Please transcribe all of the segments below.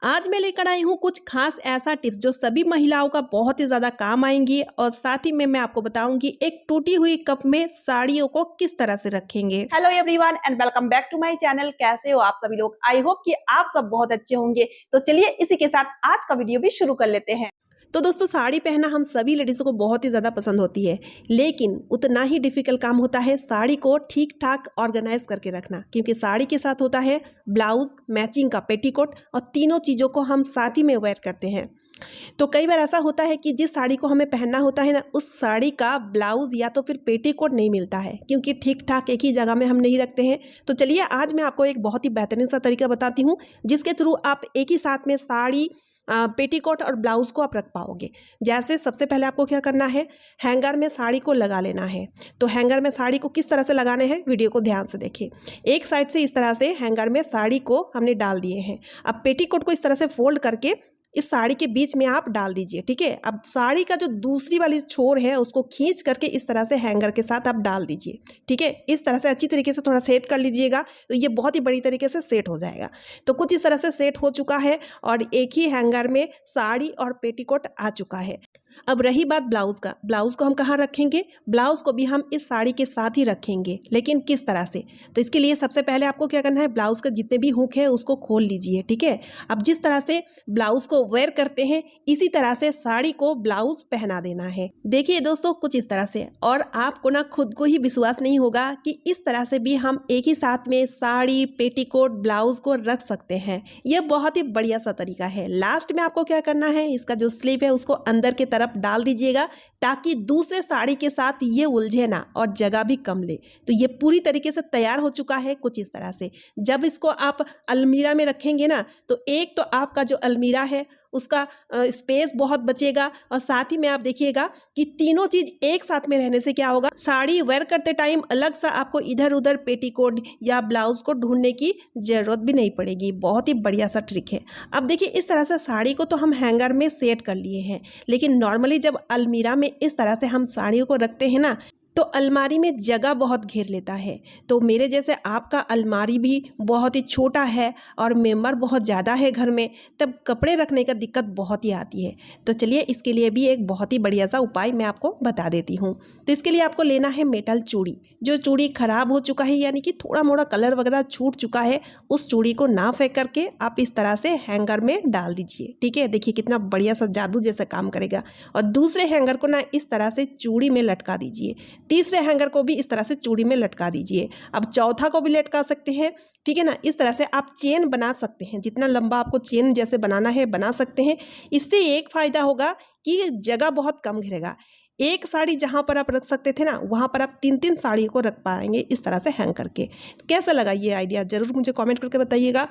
आज मैं लेकर आई हूँ कुछ खास ऐसा टिप्स जो सभी महिलाओं का बहुत ही ज़्यादा काम आएंगी और साथ ही में मैं आपको बताऊंगी एक टूटी हुई कप में साड़ियों को किस तरह से रखेंगे। Hello everyone and welcome back to my channel. कैसे हो आप सभी लोग? आई होप कि आप सब बहुत अच्छे होंगे। तो चलिए इसी के साथ आज का वीडियो भी शुरू कर लेते हैं। तो दोस्तों, साड़ी पहनना हम सभी लेडीज़ों को बहुत ही ज़्यादा पसंद होती है, लेकिन उतना ही डिफिकल्ट काम होता है साड़ी को ठीक ठाक ऑर्गेनाइज करके रखना, क्योंकि साड़ी के साथ होता है ब्लाउज, मैचिंग का पेटीकोट और तीनों चीज़ों को हम साथ ही में वेयर करते हैं। तो कई बार ऐसा होता है कि जिस साड़ी को हमें पहनना होता है ना, उस साड़ी का ब्लाउज या तो फिर पेटीकोट नहीं मिलता है, क्योंकि ठीक ठाक एक ही जगह में हम नहीं रखते हैं। तो चलिए आज मैं आपको एक बहुत ही बेहतरीन सा तरीका बताती हूँ जिसके थ्रू आप एक ही साथ में साड़ी, पेटीकोट और ब्लाउज को आप रख पाओगे। जैसे सबसे पहले आपको क्या करना है, हैंगर में साड़ी को लगा लेना है। तो हैंगर में साड़ी को किस तरह से लगाने हैं, वीडियो को ध्यान से देखिए। एक साइड से इस तरह से हैंगर में साड़ी को हमने डाल दिए हैं। अब पेटीकोट को इस तरह से फोल्ड करके इस साड़ी के बीच में आप डाल दीजिए, ठीक है। अब साड़ी का जो दूसरी वाली छोर है उसको खींच करके इस तरह से हैंगर के साथ आप डाल दीजिए, ठीक है। इस तरह से अच्छी तरीके से थोड़ा सेट कर लीजिएगा, तो ये बहुत ही बड़ी तरीके से सेट हो जाएगा। तो कुछ इस तरह से सेट हो चुका है और एक ही हैंगर में साड़ी और पेटीकोट आ चुका है। अब रही बात ब्लाउज का, ब्लाउज को हम कहाँ रखेंगे, ब्लाउज को भी हम इस साड़ी के साथ ही रखेंगे, लेकिन किस तरह से। तो इसके लिए सबसे पहले आपको क्या करना है, ब्लाउज के जितने भी हुक है उसको खोल लीजिए, ठीक है। अब जिस तरह से ब्लाउज को वेयर करते हैं इसी तरह से साड़ी को ब्लाउज पहना देना है। देखिए दोस्तों, कुछ इस तरह से, और आपको ना खुद को ही विश्वास नहीं होगा कि इस तरह से भी हम एक ही साथ में साड़ी, पेटीकोट, ब्लाउज को रख सकते हैं। यह बहुत ही बढ़िया सा तरीका है। लास्ट में आपको क्या करना है, इसका जो स्लीव है उसको अंदर की तरफ डाल दीजिएगा ताकि दूसरे साड़ी के साथ ये उलझे ना और जगह भी कम ले। तो ये पूरी तरीके से तैयार हो चुका है कुछ इस तरह से। जब इसको आप अलमीरा में रखेंगे ना, तो एक तो आपका जो अलमीरा है उसका स्पेस बहुत बचेगा, और साथ ही में आप देखिएगा कि तीनों चीज एक साथ में रहने से क्या होगा, साड़ी वेयर करते टाइम अलग सा आपको इधर उधर पेटीकोट या ब्लाउज को ढूंढने की जरूरत भी नहीं पड़ेगी। बहुत ही बढ़िया सा ट्रिक है। अब देखिए, इस तरह से साड़ी को तो हम हैंगर में सेट कर लिए हैं, लेकिन नॉर्मली जब अलमीरा में इस तरह से हम साड़ियों को रखते हैं ना, तो अलमारी में जगह बहुत घेर लेता है। तो मेरे जैसे आपका अलमारी भी बहुत ही छोटा है और मेंबर बहुत ज़्यादा है घर में, तब कपड़े रखने का दिक्कत बहुत ही आती है। तो चलिए इसके लिए भी एक बहुत ही बढ़िया सा उपाय मैं आपको बता देती हूँ। तो इसके लिए आपको लेना है मेटल चूड़ी। जो चूड़ी खराब हो चुका है, यानी कि थोड़ा मोड़ा कलर वगैरह छूट चुका है, उस चूड़ी को ना फेंक करके आप इस तरह से हैंगर में डाल दीजिए, ठीक है। देखिए कितना बढ़िया सा जादू जैसा काम करेगा। और दूसरे हैंगर को ना इस तरह से चूड़ी में लटका दीजिए। तीसरे हैंगर को भी इस तरह से चूड़ी में लटका दीजिए। अब चौथा को भी लटका सकते हैं, ठीक है ना। इस तरह से आप चेन बना सकते हैं, जितना लंबा आपको चेन जैसे बनाना है बना सकते हैं। इससे एक फायदा होगा कि जगह बहुत कम घेरेगा। एक साड़ी जहां पर आप रख सकते थे ना, वहां पर आप तीन तीन साड़ी को रख पाएंगे इस तरह से हैंग करके। तो कैसा लगा ये आइडिया, जरूर मुझे कमेंट करके बताइएगा।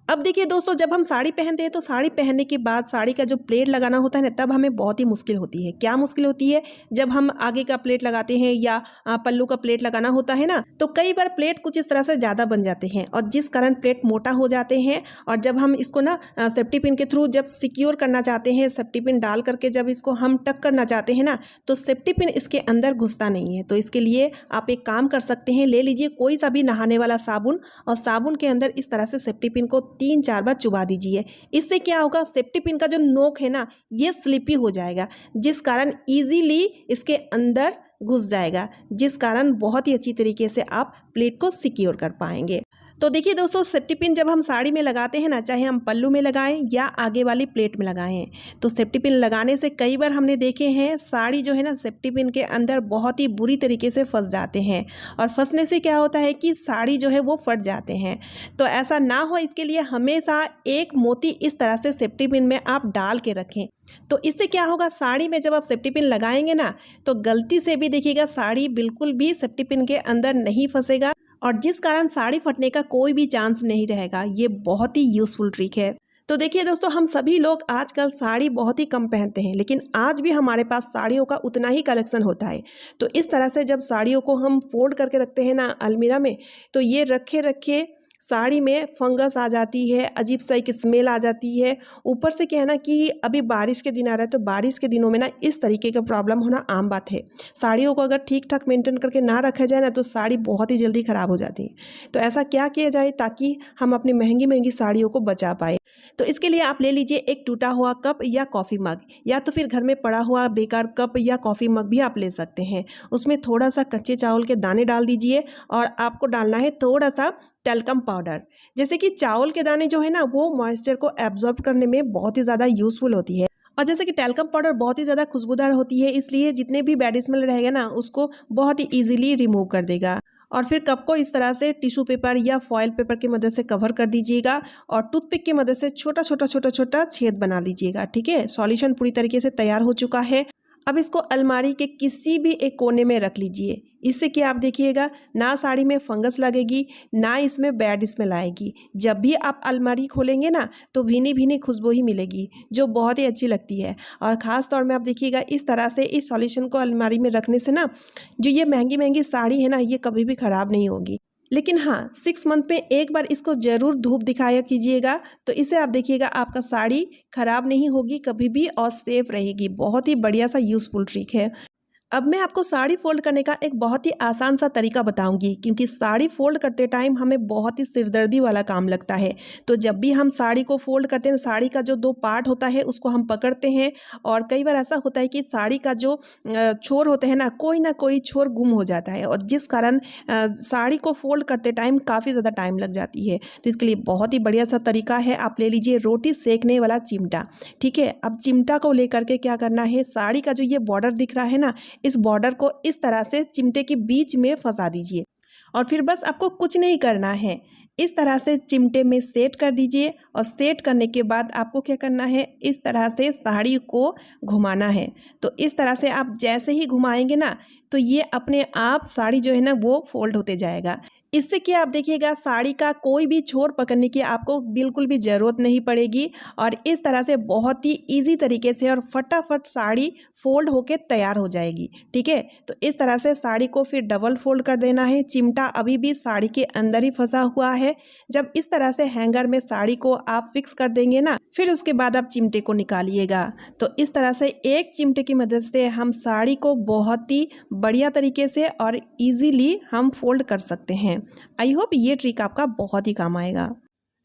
अब देखिए दोस्तों, जब हम साड़ी पहनते हैं तो साड़ी पहनने के बाद साड़ी का जो प्लेट लगाना होता है ना, तब हमें बहुत ही मुश्किल होती है। क्या मुश्किल होती है, जब हम आगे का प्लेट लगाते हैं या पल्लू का प्लेट लगाना होता है ना, तो कई बार प्लेट कुछ इस तरह से ज़्यादा बन जाते हैं और जिस कारण प्लेट मोटा हो जाते हैं। और जब हम इसको ना सेफ्टी पिन के थ्रू जब सिक्योर करना चाहते हैं, सेफ्टी पिन डाल करके जब इसको हम टक करना चाहते हैं ना, तो सेफ्टी पिन इसके अंदर घुसता नहीं है। तो इसके लिए आप एक काम कर सकते हैं, ले लीजिए कोई सा भी नहाने वाला साबुन और साबुन के अंदर इस तरह से सेफ्टी पिन को 3-4 बार चुबा दीजिए। इससे क्या होगा, सेफ्टी पिन का जो नोक है ना, ये स्लिपी हो जाएगा, जिस कारण इजीली इसके अंदर घुस जाएगा, जिस कारण बहुत ही अच्छी तरीके से आप प्लेट को सिक्योर कर पाएंगे। तो देखिए दोस्तों, सेफ्टी पिन जब हम साड़ी में लगाते हैं ना, चाहे हम पल्लू में लगाएं या आगे वाली प्लेट में लगाएं, तो सेफ्टी पिन लगाने से कई बार हमने देखे हैं साड़ी जो है ना, सेफ्टी पिन के अंदर बहुत ही बुरी तरीके से फंस जाते हैं। और फंसने से क्या होता है कि साड़ी जो है वो फट जाते हैं। तो ऐसा ना हो, इसके लिए हमेशा एक मोती इस तरह से सेफ्टी पिन में आप डाल के रखें। तो इससे क्या होगा, साड़ी में जब आप सेफ्टी पिन लगाएंगे ना, तो गलती से भी देखिएगा साड़ी बिल्कुल भी सेफ्टी पिन के अंदर नहीं फंसेगा, और जिस कारण साड़ी फटने का कोई भी चांस नहीं रहेगा। ये बहुत ही यूजफुल ट्रिक है। तो देखिए दोस्तों, हम सभी लोग आजकल साड़ी बहुत ही कम पहनते हैं, लेकिन आज भी हमारे पास साड़ियों का उतना ही कलेक्शन होता है। तो इस तरह से जब साड़ियों को हम फोल्ड करके रखते हैं ना अलमीरा में, तो ये रखे रखे साड़ी में फंगस आ जाती है, अजीब सा एक स्मेल आ जाती है। ऊपर से क्या है ना कि अभी बारिश के दिन आ रहा है, तो बारिश के दिनों में ना इस तरीके का प्रॉब्लम होना आम बात है। साड़ियों को अगर ठीक ठाक मेंटेन करके ना रखा जाए ना तो साड़ी बहुत ही जल्दी ख़राब हो जाती है। तो ऐसा क्या किया जाए ताकि हम अपनी महंगी महंगी साड़ियों को बचा पाए? तो इसके लिए आप ले लीजिए एक टूटा हुआ कप या कॉफ़ी मग, या तो फिर घर में पड़ा हुआ बेकार कप या कॉफ़ी मग भी आप ले सकते हैं। उसमें थोड़ा सा कच्चे चावल के दाने डाल दीजिए और आपको डालना है थोड़ा सा टेल्कम पाउडर। जैसे कि चावल के दाने जो है ना वो मॉइस्चर को एब्जॉर्ब करने में बहुत ही ज़्यादा यूज़फुल होती है। और जैसे कि टेल्कम पाउडर बहुत ही ज़्यादा खुशबूदार होती है, इसलिए जितने भी बैड स्मेल रहेगा ना उसको बहुत ही ईजिली रिमूव कर देगा। और फिर कप को इस तरह से टिश्यू पेपर या फॉयल पेपर की मदद से कवर कर दीजिएगा और टूथपिक की मदद से छोटा छोटा छोटा छोटा छेद बना लीजिएगा। ठीक है, सॉल्यूशन पूरी तरीके से तैयार हो चुका है। अब इसको अलमारी के किसी भी एक कोने में रख लीजिए। इससे कि आप देखिएगा ना साड़ी में फंगस लगेगी, ना इसमें बैड स्मेल आएगी। जब भी आप अलमारी खोलेंगे ना तो भीनी भीनी खुशबू ही मिलेगी जो बहुत ही अच्छी लगती है। और ख़ास तौर में आप देखिएगा इस तरह से इस सॉल्यूशन को अलमारी में रखने से ना जो ये महंगी महंगी साड़ी है ना ये कभी भी ख़राब नहीं होगी। लेकिन हाँ, 6 मंथ में एक बार इसको ज़रूर धूप दिखाया कीजिएगा, तो इससे आप देखिएगा आपका साड़ी ख़राब नहीं होगी कभी भी और सेफ रहेगी। बहुत ही बढ़िया सा यूज़फुल ट्रिक है। अब मैं आपको साड़ी फ़ोल्ड करने का एक बहुत ही आसान सा तरीका बताऊंगी, क्योंकि साड़ी फ़ोल्ड करते टाइम हमें बहुत ही सिरदर्दी वाला काम लगता है। तो जब भी हम साड़ी को फ़ोल्ड करते हैं, साड़ी का जो 2 पार्ट होता है उसको हम पकड़ते हैं और कई बार ऐसा होता है कि साड़ी का जो छोर होते हैं ना कोई छोर गुम हो जाता है और जिस कारण साड़ी को फ़ोल्ड करते टाइम काफ़ी ज़्यादा टाइम लग जाती है। तो इसके लिए बहुत ही बढ़िया सा तरीका है, आप ले लीजिए रोटी सेकने वाला चिमटा। ठीक है, अब चिमटा को लेकर के क्या करना है, साड़ी का जो ये बॉर्डर दिख रहा है ना इस बॉर्डर को इस तरह से चिमटे के बीच में फंसा दीजिए और फिर बस आपको कुछ नहीं करना है, इस तरह से चिमटे में सेट कर दीजिए। और सेट करने के बाद आपको क्या करना है, इस तरह से साड़ी को घुमाना है। तो इस तरह से आप जैसे ही घुमाएंगे ना तो ये अपने आप साड़ी जो है ना वो फोल्ड होते जाएगा। इससे कि आप देखिएगा साड़ी का कोई भी छोर पकड़ने की आपको बिल्कुल भी ज़रूरत नहीं पड़ेगी और इस तरह से बहुत ही इजी तरीके से और फटाफट साड़ी फोल्ड होके तैयार हो जाएगी। ठीक है, तो इस तरह से साड़ी को फिर डबल फोल्ड कर देना है। चिमटा अभी भी साड़ी के अंदर ही फंसा हुआ है। जब इस तरह से हैंगर में साड़ी को आप फिक्स कर देंगे ना, फिर उसके बाद आप चिमटे को निकालिएगा। तो इस तरह से एक चिमटे की मदद से हम साड़ी को बहुत ही बढ़िया तरीके से और इजीली हम फोल्ड कर सकते हैं। आई होप ये ट्रिक आपका बहुत ही काम आएगा।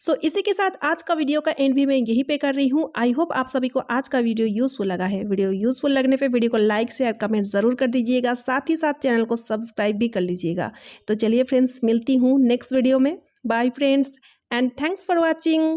सो इसी के साथ आज का वीडियो का एंड भी मैं यहीं पे कर रही हूँ। आई होप आप सभी को आज का वीडियो यूजफुल लगा है। वीडियो यूजफुल लगने पे वीडियो को लाइक शेयर कमेंट जरूर कर दीजिएगा, साथ ही साथ चैनल को सब्सक्राइब भी कर लीजिएगा। तो चलिए फ्रेंड्स, मिलती हूँ नेक्स्ट वीडियो में। Bye friends and thanks for watching.